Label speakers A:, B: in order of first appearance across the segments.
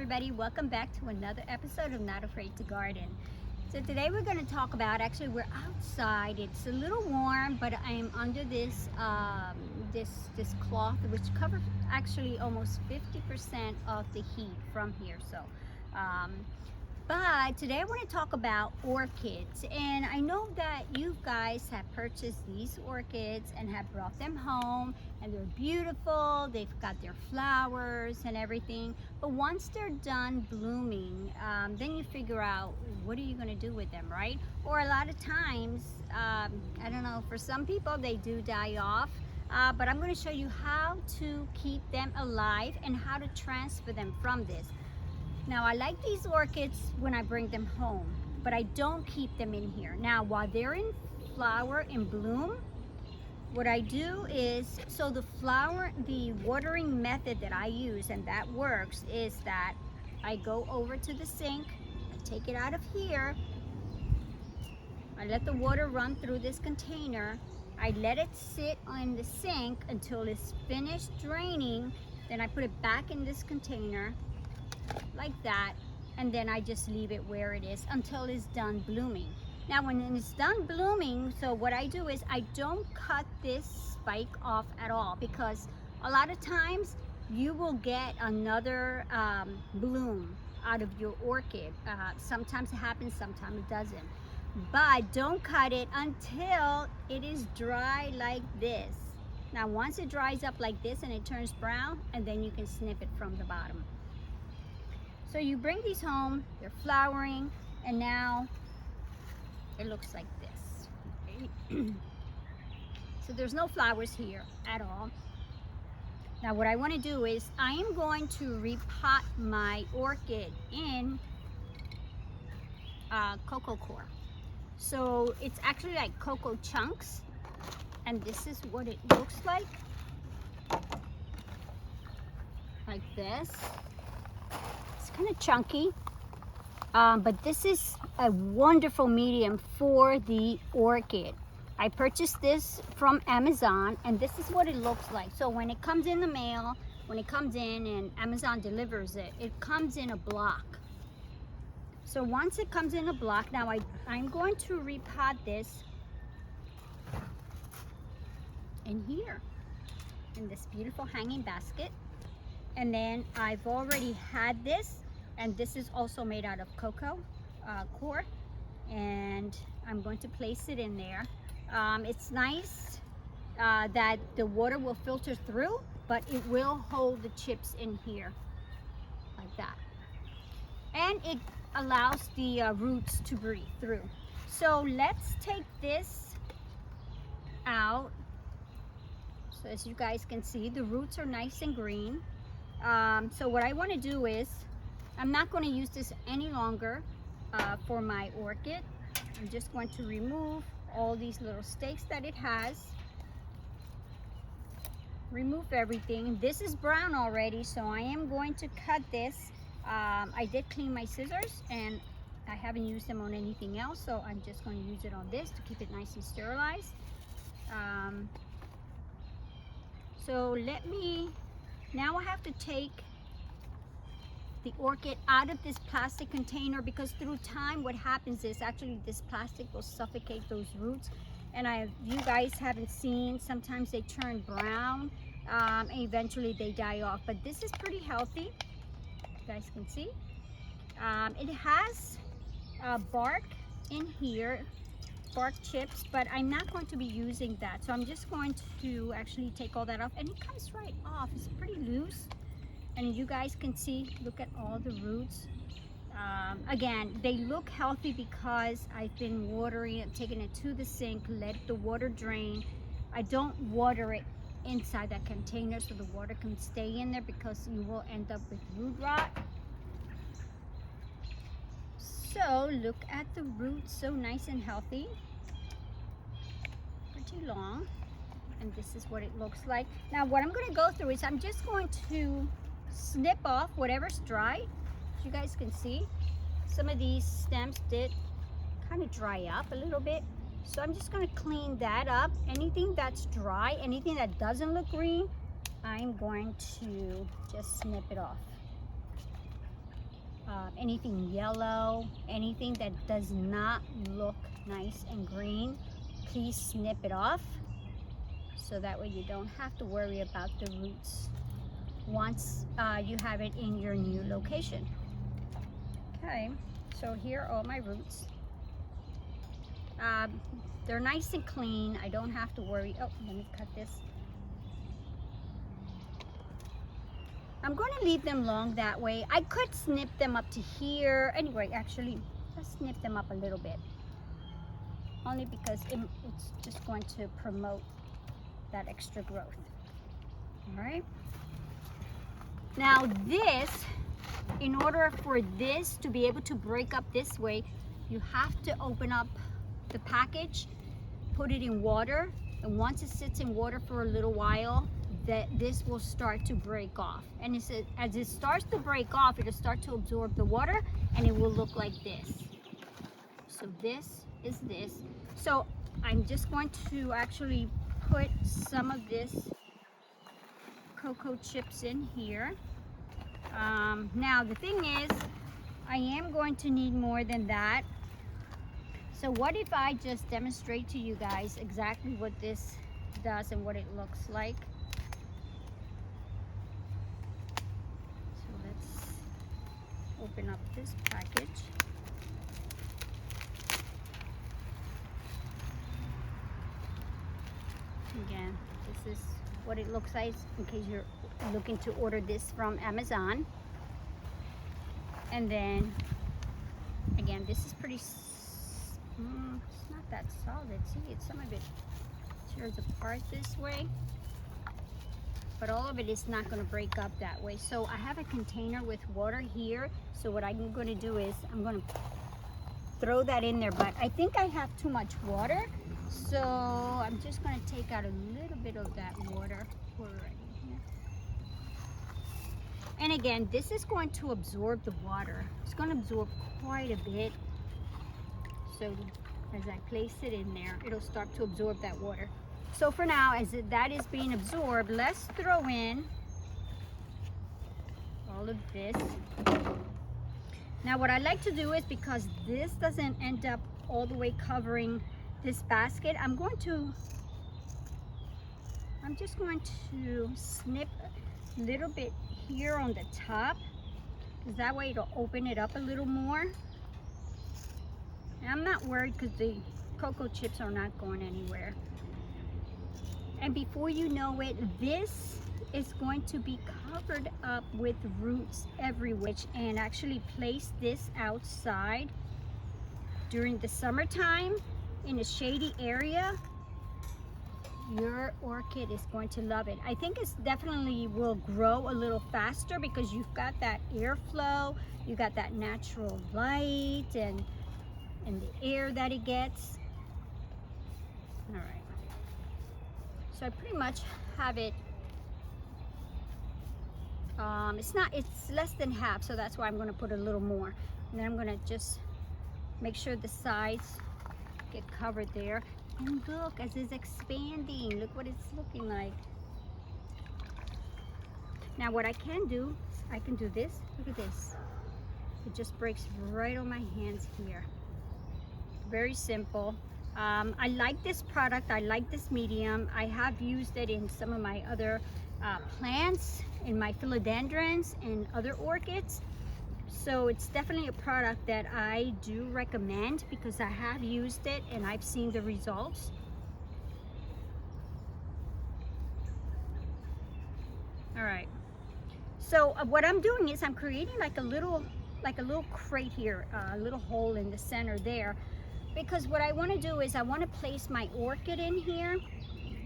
A: everybody, welcome back to another episode of Not Afraid to Garden. So today we're going to talk about, actually we're outside, it's a little warm, but I am under this this cloth which covers actually almost 50% of the heat from here. But today I want to talk about orchids, and I know that you guys have purchased these orchids and have brought them home, and they're beautiful, they've got their flowers and everything, but once they're done blooming, then you figure out what are you going to do with them, right? Or a lot of times, I don't know, for some people they do die off, but I'm going to show you how to keep them alive and how to transfer them from this. Now, I like these orchids when I bring them home, but I don't keep them in here. Now, while they're in flower and bloom, what I do is, so the watering method that I use and that works is that I go over to the sink, I take it out of here, I let the water run through this container, I let it sit on the sink until it's finished draining, then I put it back in this container, like that, and then I just leave it where it is until it's done blooming. Now when it's done blooming, so what I do is I don't cut this spike off at all, because a lot of times you will get another bloom out of your orchid. Sometimes it happens, sometimes it doesn't, but don't cut it until it is dry like this. Now once it dries up like this and it turns brown, and then you can snip it from the bottom. So you bring these home, they're flowering, and now it looks like this. So there's no flowers here at all. Now what I want to do is I am going to repot my orchid in cocoa coir. So it's actually like cocoa chunks, and this is what it looks like this. Kind of chunky, but this is a wonderful medium for the orchid. I purchased this from Amazon, and this is what it looks like. So when it comes in the mail, when it comes in and Amazon delivers it, it comes in a block. So once it comes in a block, now I'm going to repot this in here, in this beautiful hanging basket. And then I've already had this, and this is also made out of cocoa coir, and I'm going to place it in there. It's nice that the water will filter through, but it will hold the chips in here like that, and it allows the roots to breathe through. So let's take this out. So as you guys can see, the roots are nice and green. So what I want to do is, I'm not going to use this any longer for my orchid. I'm just going to remove all these little stakes that it has. Remove everything. This is brown already, so I am going to cut this. I did clean my scissors, and I haven't used them on anything else, so I'm just going to use it on this to keep it nice and sterilized. Now I have to take the orchid out of this plastic container, because through time what happens is actually this plastic will suffocate those roots, and you guys haven't seen, sometimes they turn brown, and eventually they die off. But this is pretty healthy, you guys can see. It has bark in here, bark chips, but I'm not going to be using that, so I'm just going to actually take all that off, and it comes right off. It's pretty loose, and you guys can see, look at all the roots. Again, they look healthy because I've been watering it, taking it to the sink, let the water drain. I don't water it inside that container so the water can stay in there, because you will end up with root rot. So look at the roots, so nice and healthy, pretty long, and this is what it looks like. Now what I'm going to go through is I'm just going to snip off whatever's dry. As you guys can see, some of these stems did kind of dry up a little bit, so I'm just going to clean that up. Anything that's dry, anything that doesn't look green, I'm going to just snip it off. anything yellow, anything that does not look nice and green, please snip it off, so that way you don't have to worry about the roots once you have it in your new location. Okay, so here are all my roots. They're nice and clean. I don't have to worry. Oh, let me cut this. I'm going to leave them long that way. I could snip them up to here. Anyway, actually, let's snip them up a little bit. Only because it's just going to promote that extra growth. All right. Now this, in order for this to be able to break up this way, you have to open up the package, put it in water, and once it sits in water for a little while, that this will start to break off. And as it starts to break off, it'll start to absorb the water and it will look like this. So this is this. So I'm just going to actually put some of this cocoa chips in here. Now the thing is, I am going to need more than that. So what if I just demonstrate to you guys exactly what this does and what it looks like? So let's open up this package. Again, this is what it looks like in case you're looking to order this from Amazon. And then again, this is pretty it's not that solid. See, some of it tears apart this way, but all of it is not going to break up that way. So I have a container with water here, so what I'm going to do is I'm going to throw that in there, but I think I have too much water, so I'm just going to take out a little bit of that water. Pour it right in here. And again, this is going to absorb the water. It's going to absorb quite a bit. So as I place it in there, it'll start to absorb that water. So for now, as that is being absorbed, let's throw in all of this. Now what I like to do is, because this doesn't end up all the way covering this basket, I'm just going to snip a little bit here on the top, because that way it'll open it up a little more. And I'm not worried because the cocoa chips are not going anywhere. And before you know it, this is going to be covered up with roots everywhere. And actually place this outside during the summertime in a shady area. Your orchid is going to love it. I think it's definitely will grow a little faster because you've got that airflow, you got that natural light and the air that it gets. All right. So I pretty much have it. It's less than half, so that's why I'm going to put a little more. And then I'm going to just make sure the sides get covered there. And look, as it's expanding, look what it's looking like. Now what I can do, I can do this. Look at this. It just breaks right on my hands here. Very simple. I like this product. I like this medium. I have used it in some of my other plants, in my philodendrons and other orchids. So it's definitely a product that I do recommend because I have used it and I've seen the results. All right. So what I'm doing is I'm creating like a little crate here, a little hole in the center there. Because what I want to do is I want to place my orchid in here,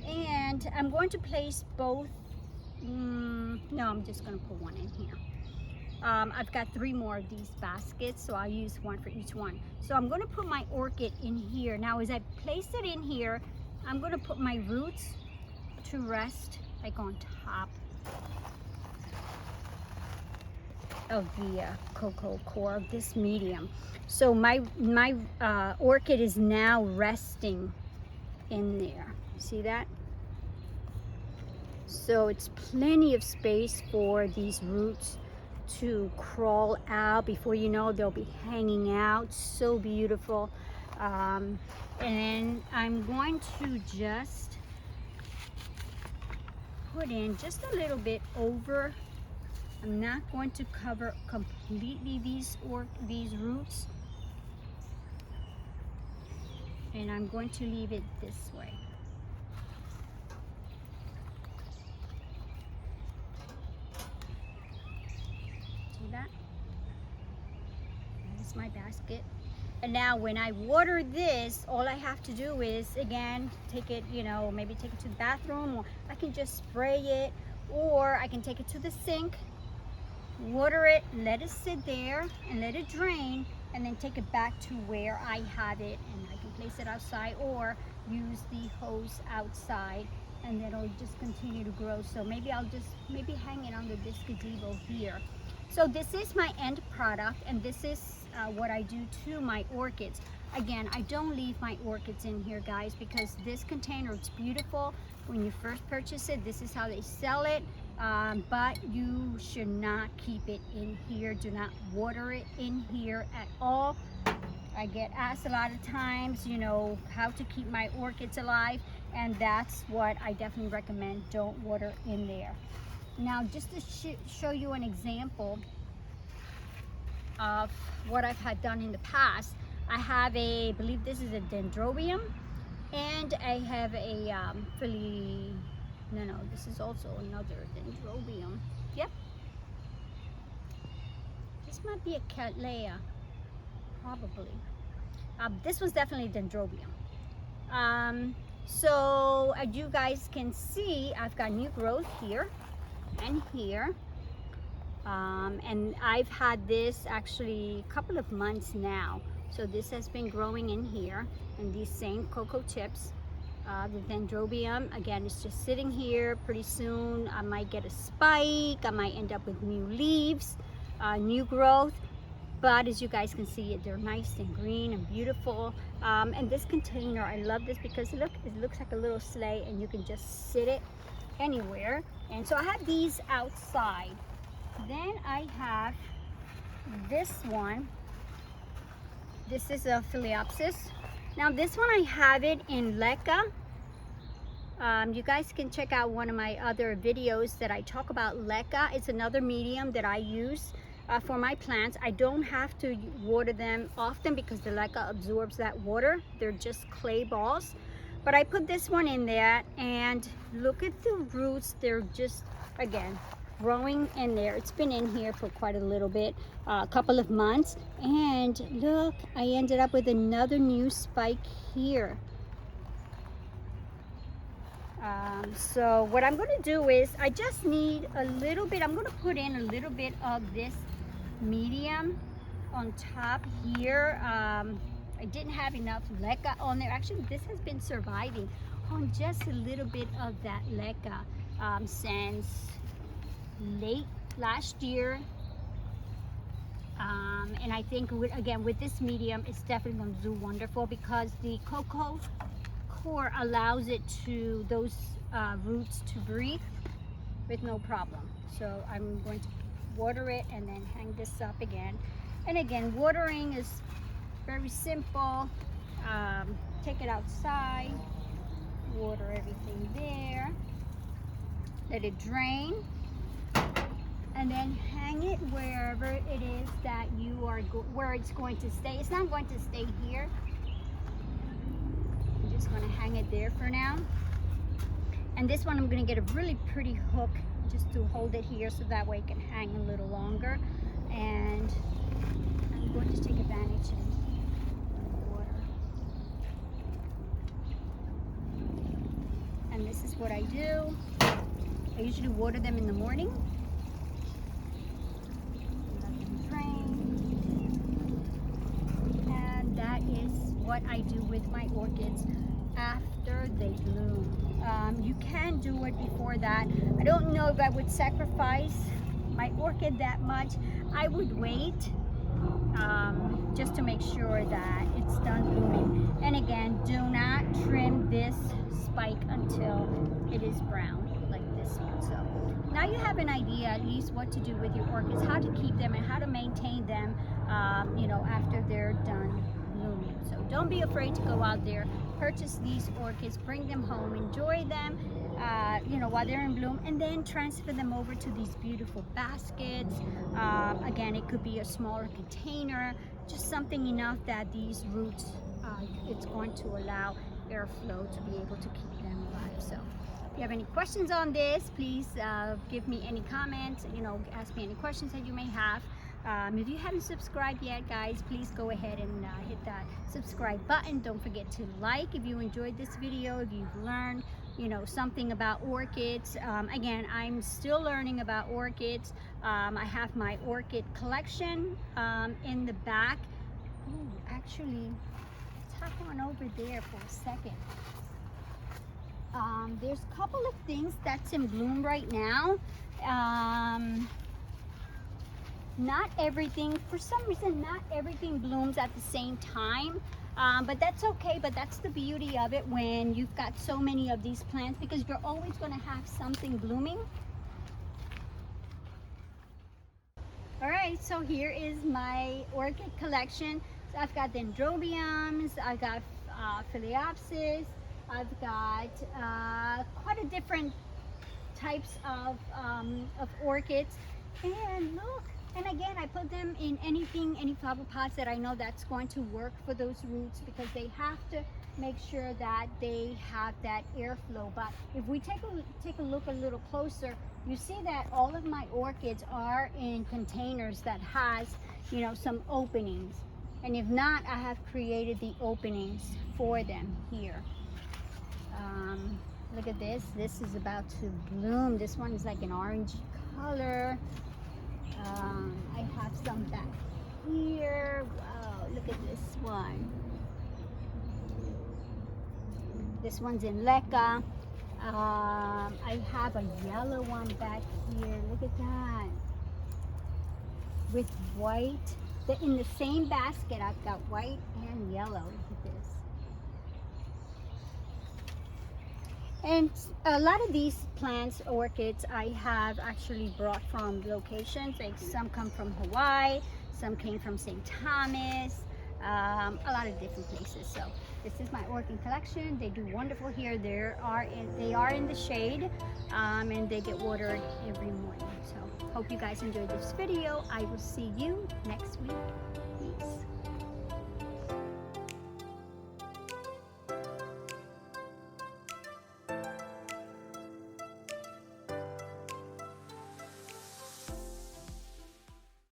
A: and I'm going to place both. No, I'm just going to put one in here. I've got 3 more of these baskets, so I'll use one for each one. So I'm going to put my orchid in here. Now as I place it in here, I'm going to put my roots to rest like on top of the cocoa core of this medium. So my orchid is now resting in there. See that? So it's plenty of space for these roots to crawl out. Before you know, they'll be hanging out. So beautiful. And I'm going to just put in just a little bit over. I'm not going to cover completely these roots, and I'm going to leave it this way. See that? That is my basket. And now when I water this, all I have to do is, again, take it, you know, maybe take it to the bathroom, or I can just spray it, or I can take it to the sink, water it, let it sit there and let it drain, and then take it back to where I have it, and I can place it outside or use the hose outside, and then it'll just continue to grow. So maybe I'll just hang it under this gazebo here. So this is my end product, and this is what I do to my orchids. Again, I don't leave my orchids in here, guys, because this container, it's beautiful. When you first purchase it, this is how they sell it, but you should not keep it in here. Do not water it in here at all. I get asked a lot of times, you know, how to keep my orchids alive, and that's what I definitely recommend. Don't water in there. Now, just to show you an example of what I've had done in the past, I have I believe this is a dendrobium, and I have a this is also another dendrobium. Yep, this might be a cattleya, probably. This was definitely dendrobium. So as you guys can see, I've got new growth here and here. And I've had this actually a couple of months now. So this has been growing in here, and these same cocoa tips. The dendrobium, again, it's just sitting here. Pretty soon I might get a spike, I might end up with new leaves, new growth. But as you guys can see, they're nice and green and beautiful. And this container, I love this because look, it looks like a little sleigh, and you can just sit it anywhere. And so I have these outside. Then I have this one. This is a Philiopsis. Now this one, I have it in leca. You guys can check out one of my other videos that I talk about leca. It's another medium that I use for my plants. I don't have to water them often because the leca absorbs that water. They're just clay balls. But I put this one in there, and look at the roots. They're just, again, growing in there. It's been in here for quite a little bit, a couple of months, and look, I ended up with another new spike here. So what I'm going to do is, I just need a little bit, I'm going to put in a little bit of this medium on top here. I didn't have enough leca on there. Actually, this has been surviving on just a little bit of that leca since late last year, and I think again with this medium, it's definitely going to do wonderful because the cocoa coir allows it to those roots to breathe with no problem. So I'm going to water it and then hang this up again. And again, watering is very simple. Take it outside, water everything there, let it drain, and then hang it wherever it is that you are where it's going to stay. It's not going to stay here. I'm just going to hang it there for now. And this one, I'm going to get a really pretty hook just to hold it here so that way it can hang a little longer. And I'm going to take advantage of water. And this is what I do. I usually water them in the morning. That is what I do with my orchids after they bloom. You can do it before that. I don't know if I would sacrifice my orchid that much. I would wait just to make sure that it's done blooming. And again, do not trim this spike until it is brown like this one. So now you have an idea at least what to do with your orchids, how to keep them and how to maintain them, you know, after they're done blooming. So don't be afraid to go out there, purchase these orchids, bring them home, enjoy them, you know, while they're in bloom, and then transfer them over to these beautiful baskets. Again, it could be a smaller container, just something enough that these roots, it's going to allow airflow to be able to keep them alive. So if you have any questions on this, please give me any comments, you know, ask me any questions that you may have. If you haven't subscribed yet, guys, please go ahead and hit that subscribe button. Don't forget to like if you enjoyed this video, if you've learned, you know, something about orchids. Again, I'm still learning about orchids. I have my orchid collection in the back. Ooh, actually, let's hop on over there for a second. There's a couple of things that's in bloom right now. Not everything, for some reason, not everything blooms at the same time, but that's okay. But that's the beauty of it when you've got so many of these plants, because you're always going to have something blooming. All right, so here is my orchid collection. So I've got dendrobiums, I've got phalaenopsis, I've got quite a different types of orchids. And look, and again, I put them in any flower pots that I know that's going to work for those roots, because they have to make sure that they have that airflow. But if we take a look a little closer, you see that all of my orchids are in containers that has, you know, some openings. And if not, I have created the openings for them here. Look at this. This is about to bloom. This one is like an orangey color. I have some back here. Wow, look at this one. This one's in leca. I have a yellow one back here. Look at that. With white. In the same basket, I've got white and yellow. Look at this. And a lot of these plants, orchids, I have actually brought from locations. Like some come from Hawaii, some came from St. Thomas, a lot of different places. So this is my orchid collection. They do wonderful here. They are in the shade, and they get watered every morning. So hope you guys enjoyed this video. I will see you next week. Peace.